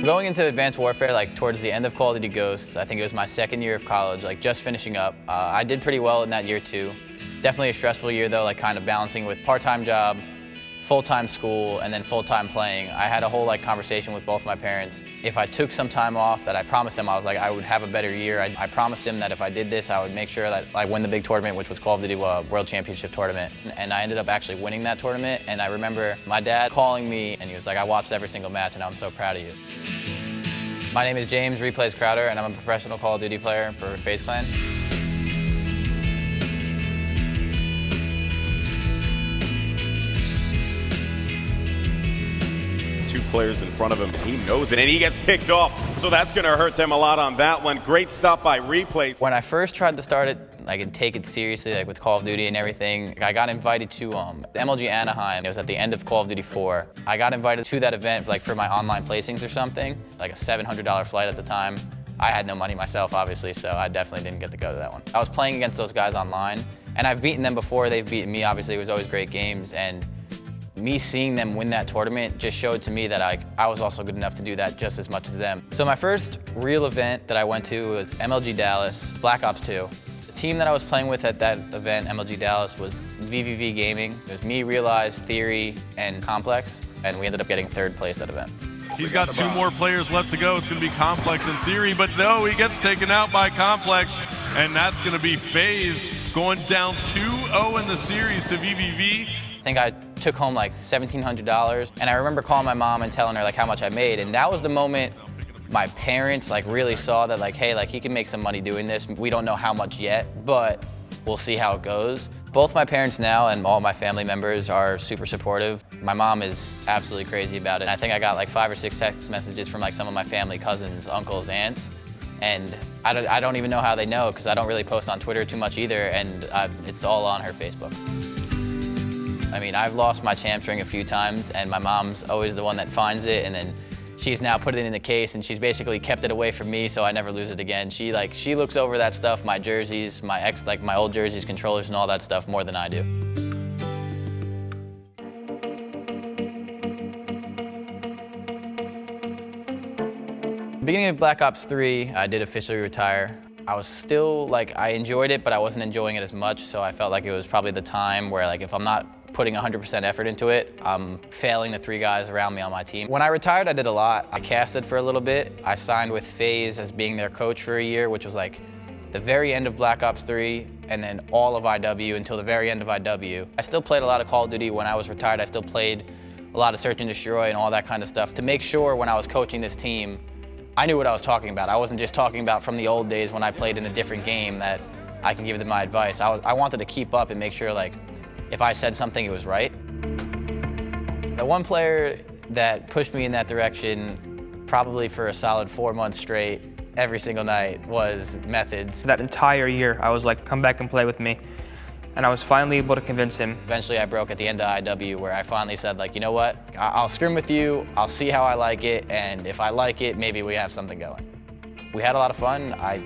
Going into Advanced Warfare, like towards the end of Call of Duty Ghosts, I think it was my second year of college, like just finishing up. I did pretty well in that year too. Definitely a stressful year though, like kind of balancing with part-time job, full-time school, and then full-time playing. I had a whole like conversation with both my parents. If I took some time off, that I promised them, I was like, I would have a better year. I promised them that if I did this, I would make sure that I win the big tournament, which was Call of Duty World Championship Tournament. And I ended up actually winning that tournament. And I remember my dad calling me and he was like, I watched every single match and I'm so proud of you. My name is James Replays Crowder and I'm a professional Call of Duty player for FaZe Clan. Two players in front of him, he knows it, and he gets picked off, so that's going to hurt them a lot on that one. Great stop by Replays. When I first tried to start it, like and take it seriously, like with Call of Duty and everything, I got invited to MLG Anaheim. It was at the end of Call of Duty 4. I got invited to that event like for my online placings or something, like a $700 flight at the time. I had no money myself, obviously, so I definitely didn't get to go to that one. I was playing against those guys online, and I've beaten them before. They've beaten me, obviously. It was always great games, and me seeing them win that tournament just showed to me that I was also good enough to do that just as much as them. So my first real event that I went to was MLG Dallas, Black Ops 2. The team that I was playing with at that event, MLG Dallas, was FaZe's Gaming. It was me, Realize, Theory, and Complex, and we ended up getting third place at that event. He's got two more players left to go. It's going to be Complex and Theory, but no, he gets taken out by Complex, and that's going to be FaZe going down 2-0 in the series to VVV. I think I took home like $1,700, and I remember calling my mom and telling her like how much I made, and that was the moment my parents like really saw that like, hey, like he can make some money doing this. We don't know how much yet, but we'll see how it goes. Both my parents now and all my family members are super supportive. My mom is absolutely crazy about it. I think I got like 5 or 6 text messages from like some of my family, cousins, uncles, aunts, and I don't even know how they know because I don't really post on Twitter too much either, and it's all on her Facebook. I mean, I've lost my champs ring a few times, and my mom's always the one that finds it, and then she's now put it in the case, and she's basically kept it away from me so I never lose it again. She looks over that stuff, my jerseys, my old jerseys, controllers, and all that stuff more than I do. Beginning of Black Ops 3, I did officially retire. I was still, like, I enjoyed it, but I wasn't enjoying it as much, so I felt like it was probably the time where, like, if I'm not putting 100% effort into it, I'm failing the 3 guys around me on my team. When I retired, I did a lot. I casted for a little bit. I signed with FaZe as being their coach for a year, which was like the very end of Black Ops 3, and then all of IW until the very end of IW. I still played a lot of Call of Duty when I was retired. I still played a lot of Search and Destroy and all that kind of stuff to make sure when I was coaching this team, I knew what I was talking about. I wasn't just talking about from the old days when I played in a different game that I can give them my advice. I wanted to keep up and make sure, like, if I said something, it was right. The one player that pushed me in that direction, probably for a solid 4 months straight, every single night, was Methods. That entire year, I was like, come back and play with me. And I was finally able to convince him. Eventually I broke at the end of IW where I finally said, like, you know what? I'll scrim with you, I'll see how I like it, and if I like it, maybe we have something going. We had a lot of fun. I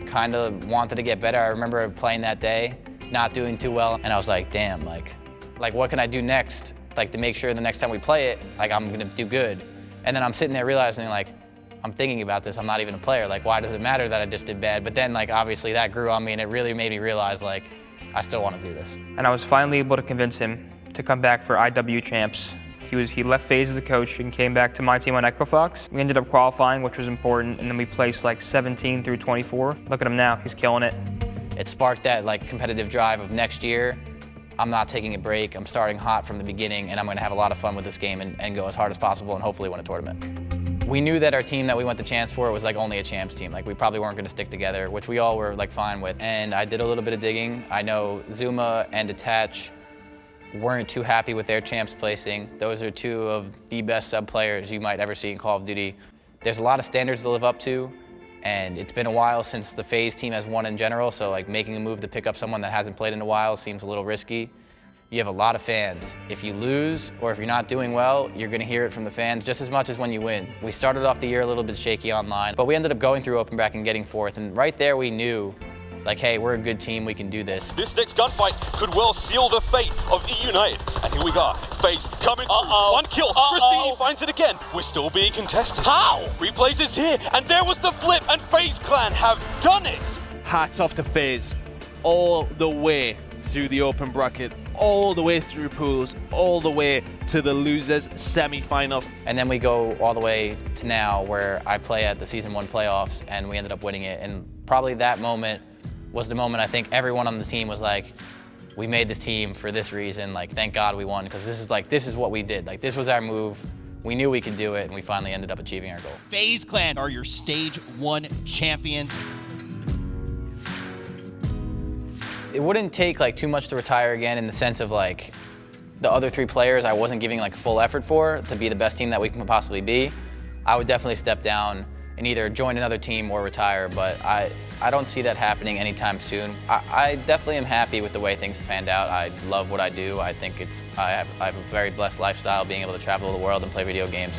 kind of wanted to get better. I remember playing that day, not doing too well, and I was like, damn, like what can I do next? Like to make sure the next time we play it, like I'm gonna do good. And then I'm sitting there realizing like, I'm thinking about this, I'm not even a player. Like, why does it matter that I just did bad? But then like, obviously that grew on me and it really made me realize like, I still want to do this. And I was finally able to convince him to come back for IW champs. He left FaZe as a coach and came back to my team on Equifox. We ended up qualifying, which was important, and then we placed like 17 through 24. Look at him now, he's killing it. It sparked that like competitive drive of next year. I'm not taking a break, I'm starting hot from the beginning, and I'm gonna have a lot of fun with this game and go as hard as possible and hopefully win a tournament. We knew that our team that we went to champs for was like only a champs team. Like we probably weren't gonna stick together, which we all were like fine with. And I did a little bit of digging. I know Zuma and Detach weren't too happy with their champs placing. Those are 2 of the best sub players you might ever see in Call of Duty. There's a lot of standards to live up to, and it's been a while since the FaZe team has won in general, so like making a move to pick up someone that hasn't played in a while seems a little risky. You have a lot of fans. If you lose or if you're not doing well, you're gonna hear it from the fans just as much as when you win. We started off the year a little bit shaky online, but we ended up going through Open Bracket and getting 4th, and right there we knew, like, hey, we're a good team, we can do this. This next gunfight could well seal the fate of E United, and here we go. FaZe coming through. One kill. Christine finds it again. We're still being contested. How? Replays is here, and there was the flip, and FaZe Clan have done it. Hats off to FaZe all the way through the open bracket, all the way through pools, all the way to the losers semi-finals. And then we go all the way to now where I play at the Season 1 playoffs and we ended up winning it. And probably that moment was the moment I think everyone on the team was like, we made this team for this reason, like thank God we won, because this is what we did. Like this was our move. We knew we could do it and we finally ended up achieving our goal. FaZe Clan are your Stage 1 champions. It wouldn't take like too much to retire again in the sense of like the other 3 players I wasn't giving like full effort for to be the best team that we can possibly be. I would definitely step down and either join another team or retire, but I don't see that happening anytime soon. I definitely am happy with the way things panned out. I love what I do. I think I have a very blessed lifestyle, being able to travel the world and play video games.